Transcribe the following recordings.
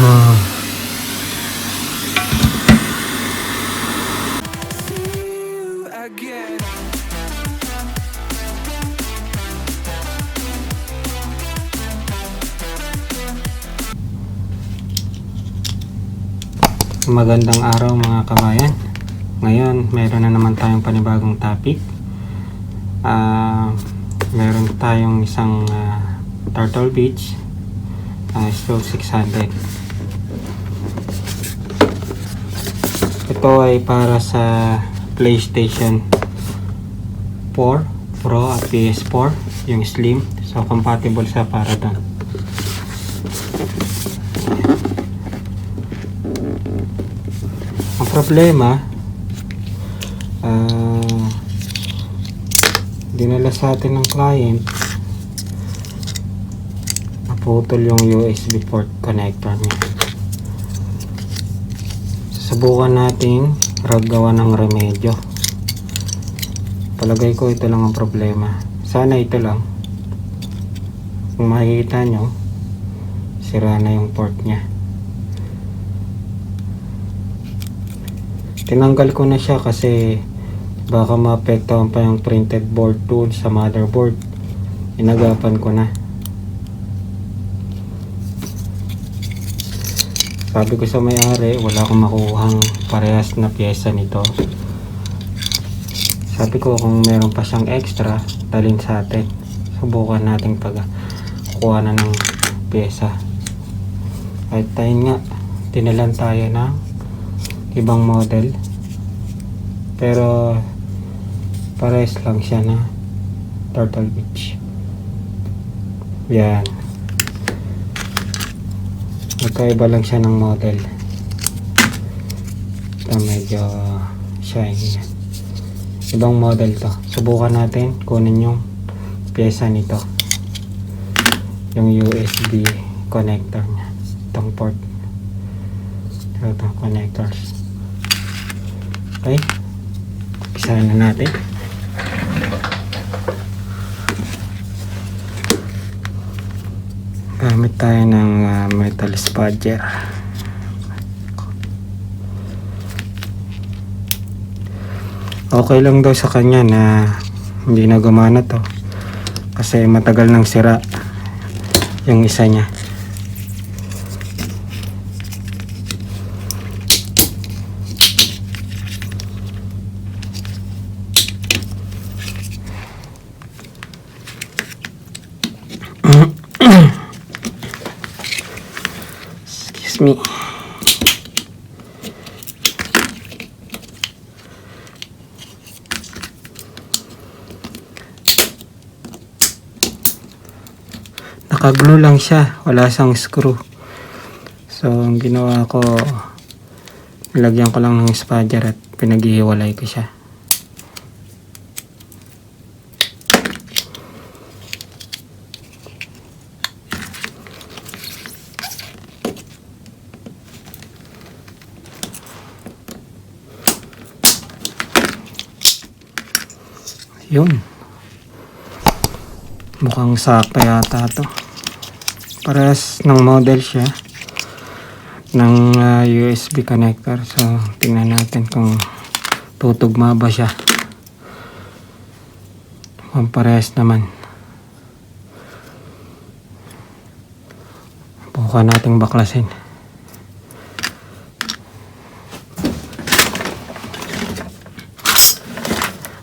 Ah, magandang araw mga kabayan. Ngayon, meron na naman tayong panibagong topic. Meron tayong isang Turtle Beach Stroke 600. Ito ay para sa PlayStation 4 Pro at PS4, yung Slim. So compatible siya para doon. Ang problema, dinala sa atin ng client, naputol yung USB port connector niya. Susubukan nating gawa ng remedyo. Palagay ko ito lang ang problema. Sana ito lang. Kung makikita nyo, sira na yung port niya. Tinanggal ko na siya kasi baka maapektuhan pa yung printed board tool sa motherboard. Inagapan ko na. Sabi ko sa may-ari, wala akong makuhang parehas na pyesa nito. Sabi ko kung meron pa siyang extra, dalhin sa atin. Subukan nating kuha na ng pyesa. Kahit tayo nga, dinalan tayo ng ibang model. Pero parehas lang siya na Turtle Beach. Yan. Magkaiba lang siya ng model. Ito medyo shiny. Ibang model to. Subukan natin kunin yung pyesa nito. Yung USB connector niya. Itong port. Itong connectors. Okay. Umpisahan na natin. Gamit tayo ng metal spudger. Okay lang daw sa kanya na hindi na gumana to kasi matagal nang sira yung isa niya. Excuse me. Nakaglue lang siya, wala siyang screw. So ang ginawa ko, nilagyan ko lang ng spudger at pinaghihiwalay ko siya. Yun. Mukhang sakto yata to. Parehas ng model siya ng USB connector. So tingnan natin kung tutugma ba siya. Mukhang parehas naman. Bukan nating baklasin.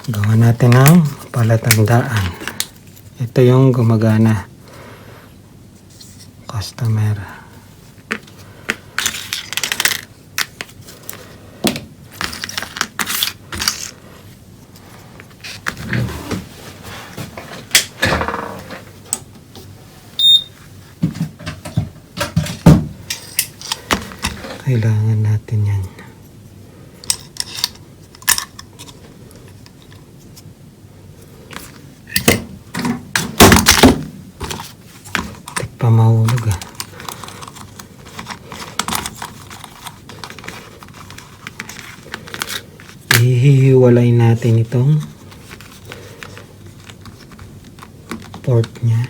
Gawa natin ang palatandaan. Ito yung gumagana. Customer. Kailangan natin yan. Mahulog Ihihiwalay natin itong port niya.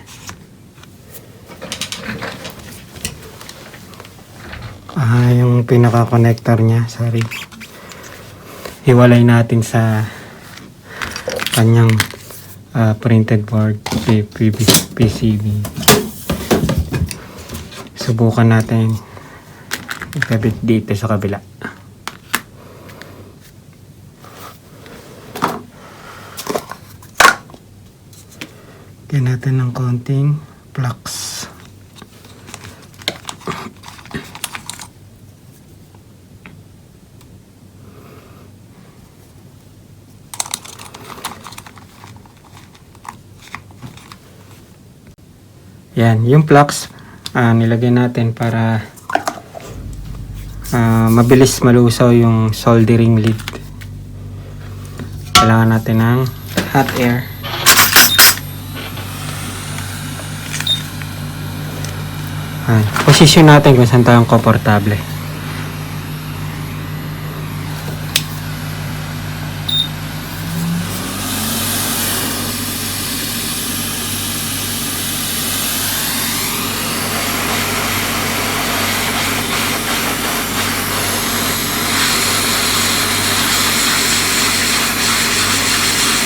yung pinaka-connector niya, sorry. Hiwalay natin sa kanyang printed board PCB. Subukan natin ikabit dito sa kabila. Lagyan natin ng konting flux. Yan, yung flux nilagay natin para mabilis malusaw yung soldering lead. Kailangan natin ng hot air. Posisyon natin kung saan tayong komportable.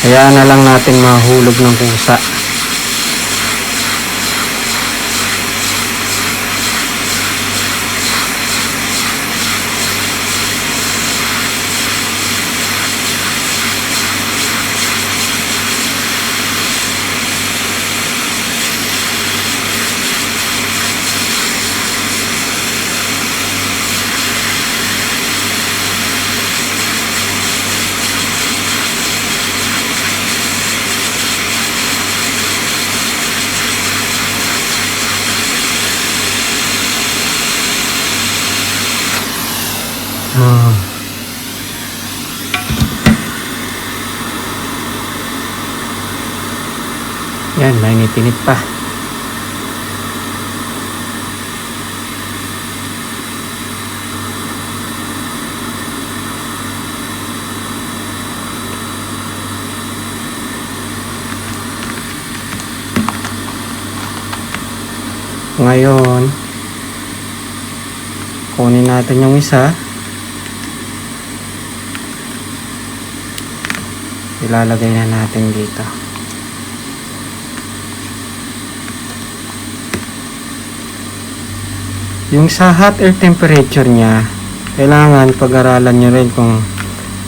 Hayaan na lang natin mahulog ng kusa. Yan, mainit-init pa. Ngayon, kunin natin yung isa. Ilalagay na natin dito. Yung sa hot air temperature niya, kailangan pag-aralan nyo rin kung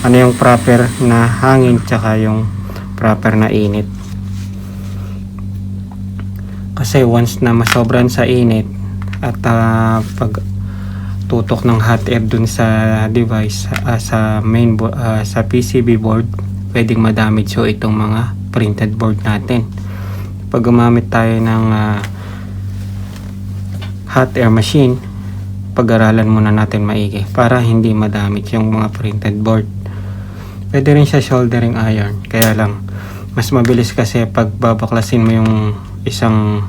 ano yung proper na hangin tsaka yung proper na init. Kasi once na masobran sa init at pag tutok ng hot air dun sa device, sa sa PCB board, pwedeng madamage so itong mga printed board natin. Pag gumamit tayo ng hot air machine, pag-aralan muna natin maigi para hindi madamage yung mga printed board. Pwede rin siya soldering iron, kaya lang mas mabilis kasi pag babaklasin mo yung isang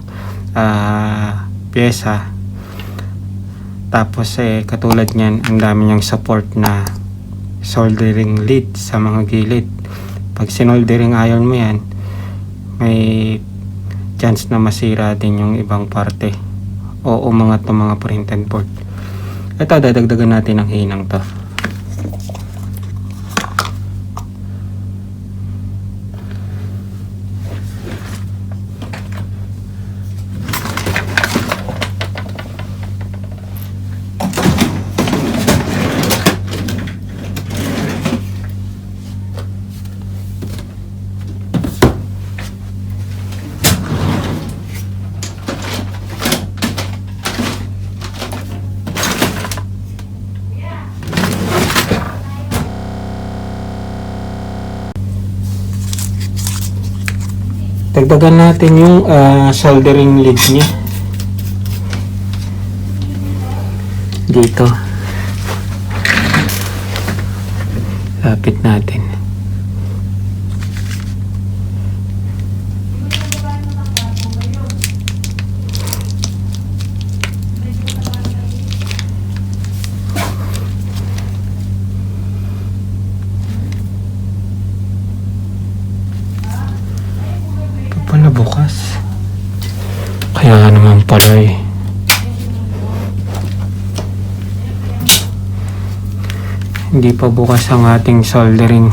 pyesa, tapos katulad nyan ang dami niyang support na soldering lead sa mga gilid. Pag sinoldering iron mo yan, may chance na masira din yung ibang parte o umangat ng mga printed board. Ito, dadagdagan natin ang hinang to. Dagdagan natin yung soldering lead niya dito. Lapit natin. Pala bukas. Kaya naman pala Hindi pa bukas ang ating soldering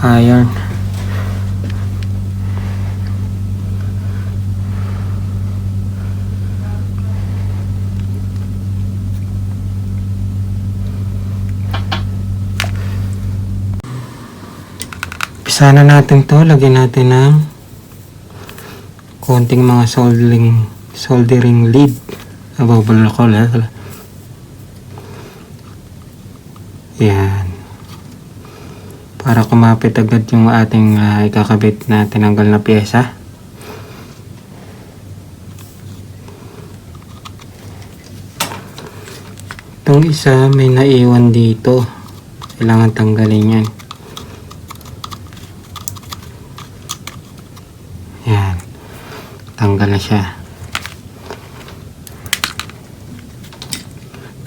iron. Umpisa na natin to. Lagyan natin ng konting mga soldering lead. Ababal ko lang. Yan. Para kumapit agad yung ating ikakabit na tinanggal na pyesa. Itong isa may naiwan dito. Kailangan tanggalin yan. Yan. Tanggal na siya.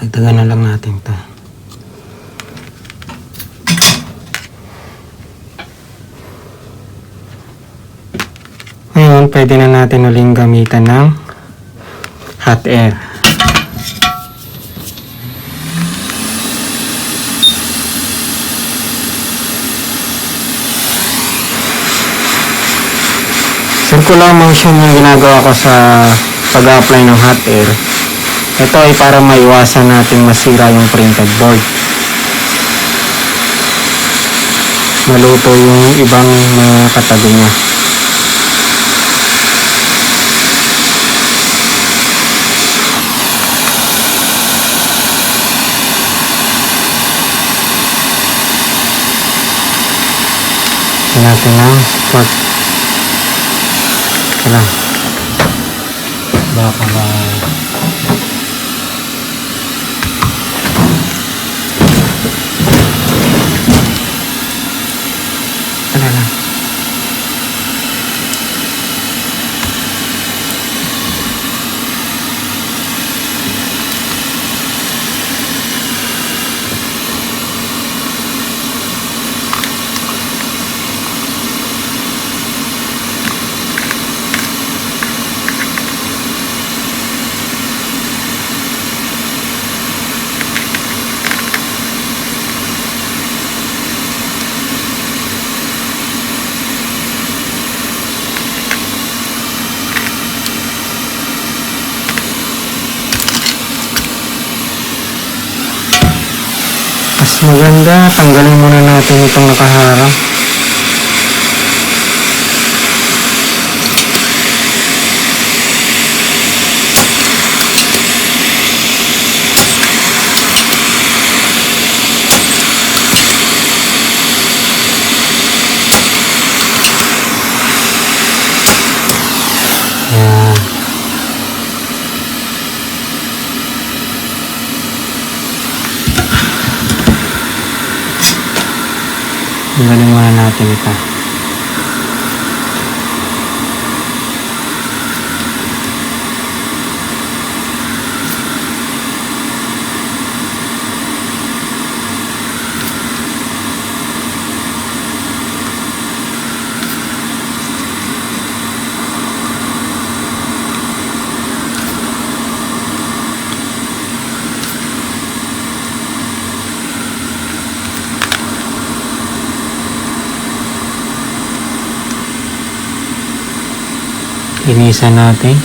Dagdagan na lang natin to. Ngayon, pwede na natin uling gamitan ng hot air. Circular motion yung ginagawa ko sa pag-apply ng hot air. Ito ay para maiwasan natin masira yung printed board. Maluto yung ibang mga katabi niya. Natin ang support. Kailang baka ba lang. Maganda, tanggalin muna natin itong nakaharang. Yan. Tanggalin muna natin ito. Linisan natin.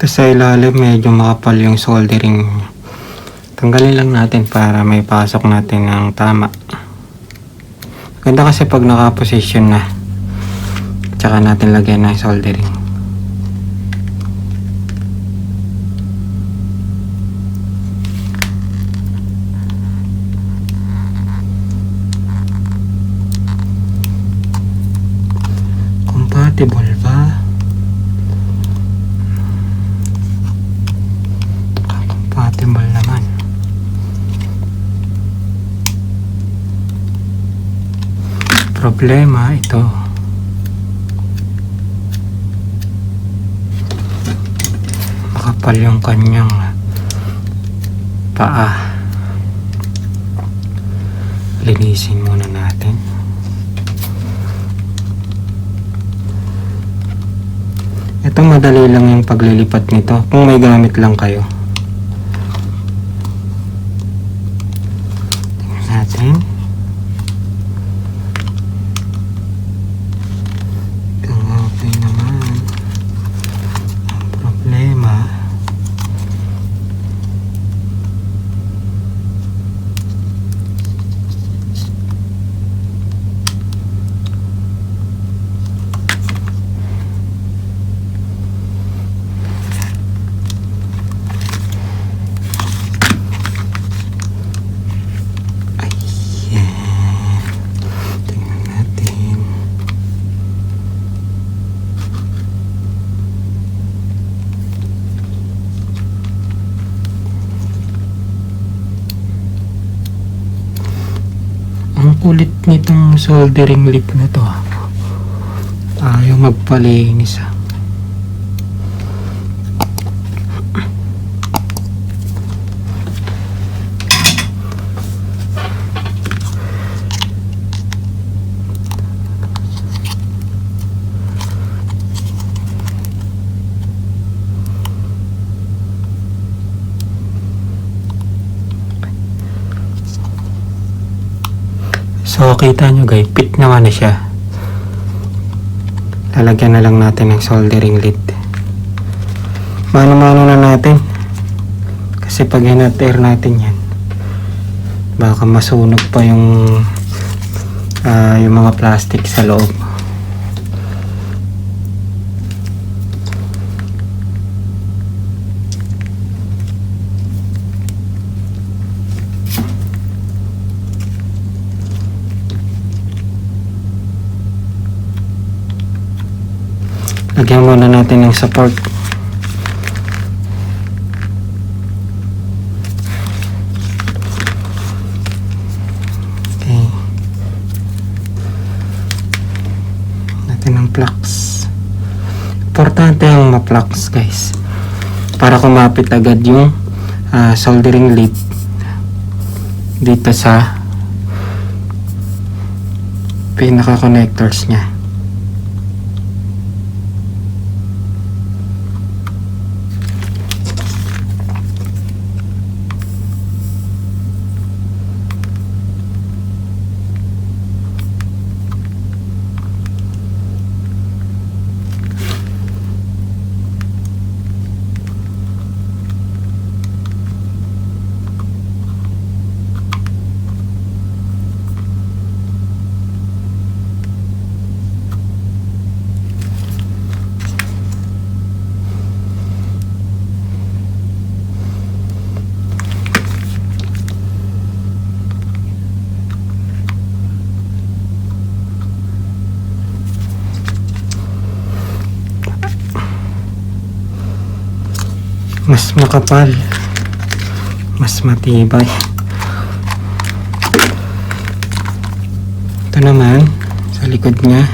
Sa ilalim medyo makapal yung soldering. Tanggalin lang natin para may pasok natin ng tama. Ganda kasi pag nakaposition na, tsaka natin lagyan ng soldering. Compatible ba? Compatible naman. problema ito. Makapal yung kanyang paa. Linisin muna natin. Ito madali lang yung paglilipat nito kung may gamit lang kayo. Tingnan natin. Kung okay naman. Ang problema, ang kulit nitong soldering lip na to. Ayaw magpalinis. So kita nyo guys, fit naman na siya. Lalagyan na lang natin ng soldering lid. Mano-mano na natin. Kasi pag hinat-air natin yan, baka masunog pa yung mga plastic sa loob. Lagyan muna natin ng support. Okay. Natin ng flux. Importante ang ma-flux guys. Para kumapit agad yung soldering lid dito sa pinaka-connectors niya. Mas makapal, mas matibay. Ito naman sa likod niya.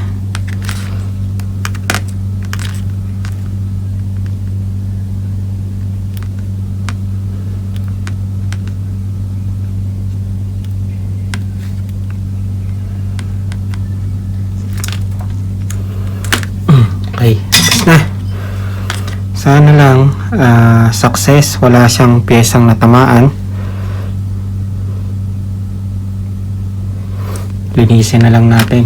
Okay, tapos na. Sana lang success, wala siyang piyesang natamaan. Linisin na lang natin.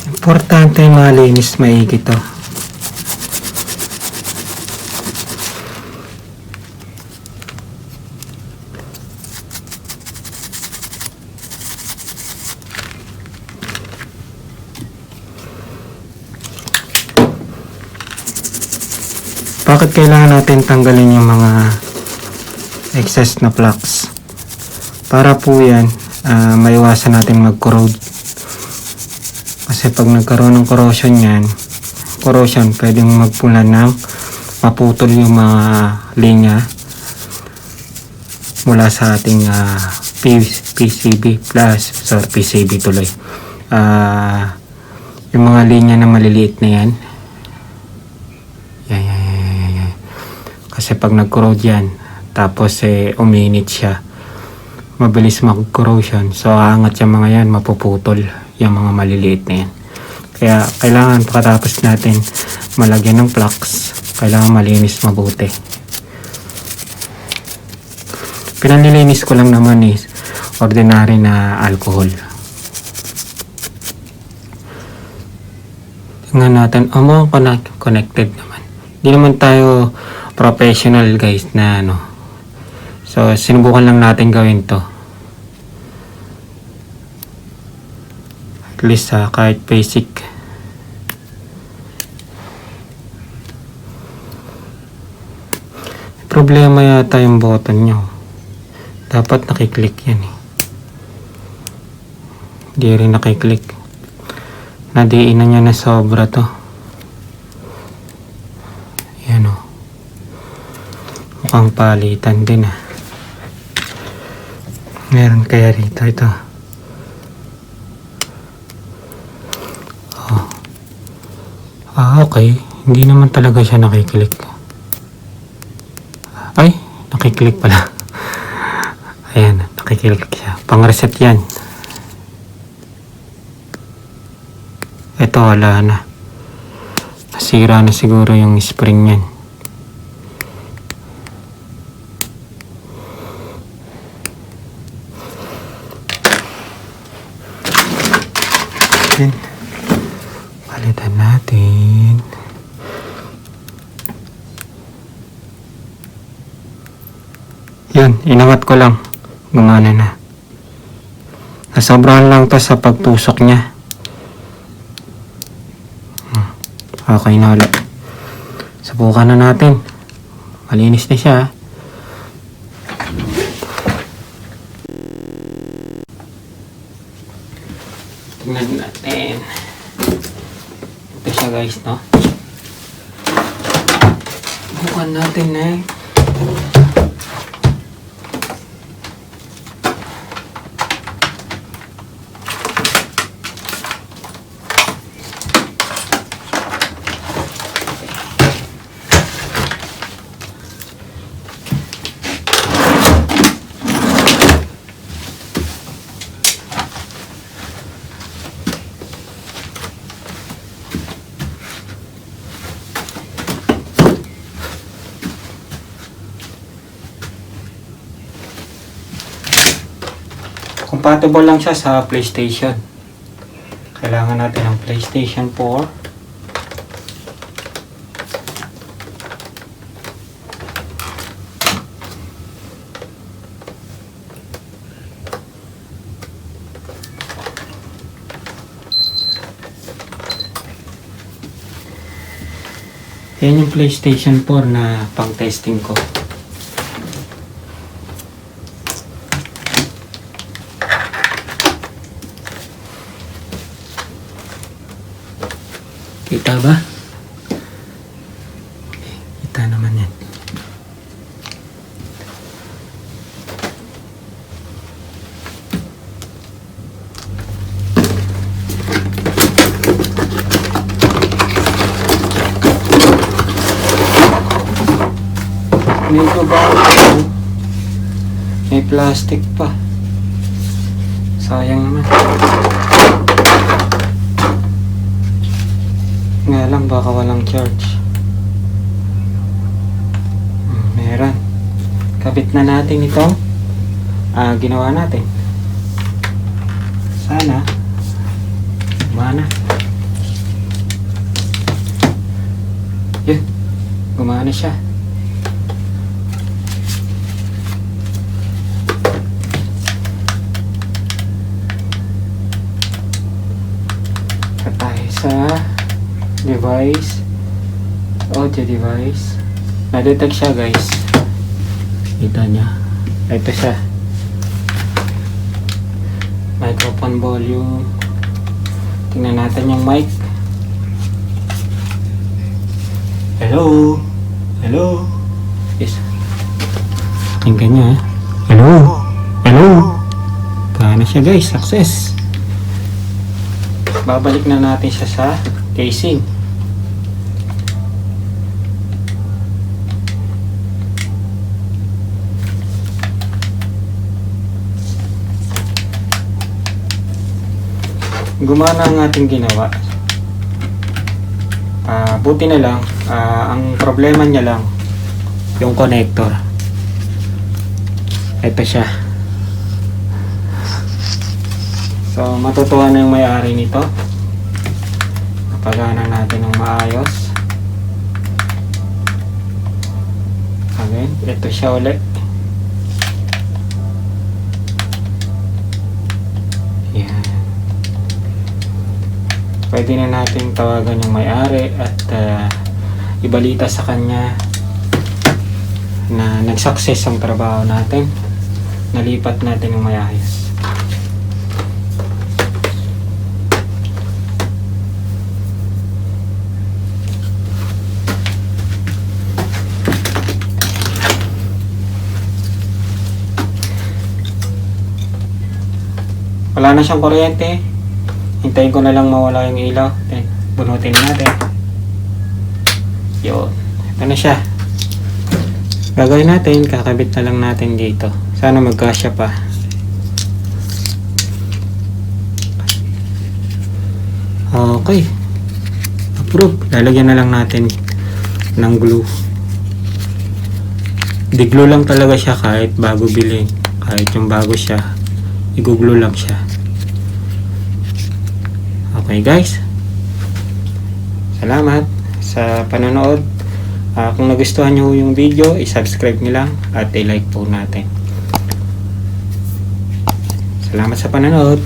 Importante malinis maigi to. Bakit kailangan natin tanggalin yung mga excess na flux? Para po yan, maiwasan natin mag-corrode Kasi pag nagkaroon ng corrosion, pwedeng magpula ng maputol yung mga linya mula sa ating PCB tuloy. Yung mga linya na maliliit na yan. Yan. Kasi pag nag-corrode yan, tapos uminit siya, mabilis mag-corrosion. So aangat yung mga yan, mapuputol yung mga maliliit na yan. Kaya kailangan pagkatapos natin malagyan ng flux, kailangan malinis mabuti. Pinanilinis ko lang naman is ordinary na alcohol. Tingnan natin, mga connected naman. Hindi naman tayo professional guys na ano. So sinubukan lang natin gawin to. At least kahit basic. Problema yata yung button nyo. Dapat nakiklik yan eh. Hindi rin nakiklik. Nadiin na niya na sobra to. Yan o. Mukhang palitan din ah. Meron kaya rito ito. Oh. Okay. Hindi naman talaga siya nakiklik. Ay, nakiklik pala. Ayan, nakiklik siya. Pang-reset yan. Ito, wala na. Nasira na siguro yung spring yan. Okay. Palitan natin. Yun, inangat ko lang. Gumana na. Nasobrahan lang to sa pagtusok niya. Okay na ulit. Subukan na natin. Malinis na siya. Tingnan natin. Ito siya guys, no? Subukan natin eh. Compatible lang siya sa PlayStation. Kailangan natin ng PlayStation 4. Yan yung PlayStation 4 na pang-testing ko. Kita ba? Kita naman yan. Medyo bago. May plastic pa. Sayang naman. Nga lang, baka walang charge. Meron. Kabit na natin itong ginawa natin. Sana gumana. Yun, gumana siya. Tayo sa device, audio device. Na-detect siya guys. Kita niya. Ito siya. Microphone volume. Tingnan natin yung mic. Hello? Hello? Yes. Tingnan niya. Hello? Hello? Gana siya guys. Success. Babalik na natin siya sa casing. Gumana ang ating ginawa. Buti na lang, ang problema niya lang yung connector. Ito siya. So matutuwa na yung may-ari nito. Napagana natin ng maayos. Again, ito siya ulit. Yan. Pwede na natin tawagan yung may-ari at ibalita sa kanya na nag-success ang trabaho natin. Nalipat natin yung mayayos. Wala na siyang kuryente. Hintayin ko na lang mawala yung ilaw. Then, bunutin natin. Yun. Ito na siya. Gagawin natin, kakabit na lang natin dito. Sana magkasya pa. Okay. Approve. Lalagyan na lang natin ng glue. Di-glue lang talaga siya kahit bago bilhin. Kahit yung bago siya, i-glue lang siya. Okay guys, salamat sa panonood. Kung nagustuhan nyo yung video, i-subscribe nyo lang at i-like po natin. Salamat sa panonood.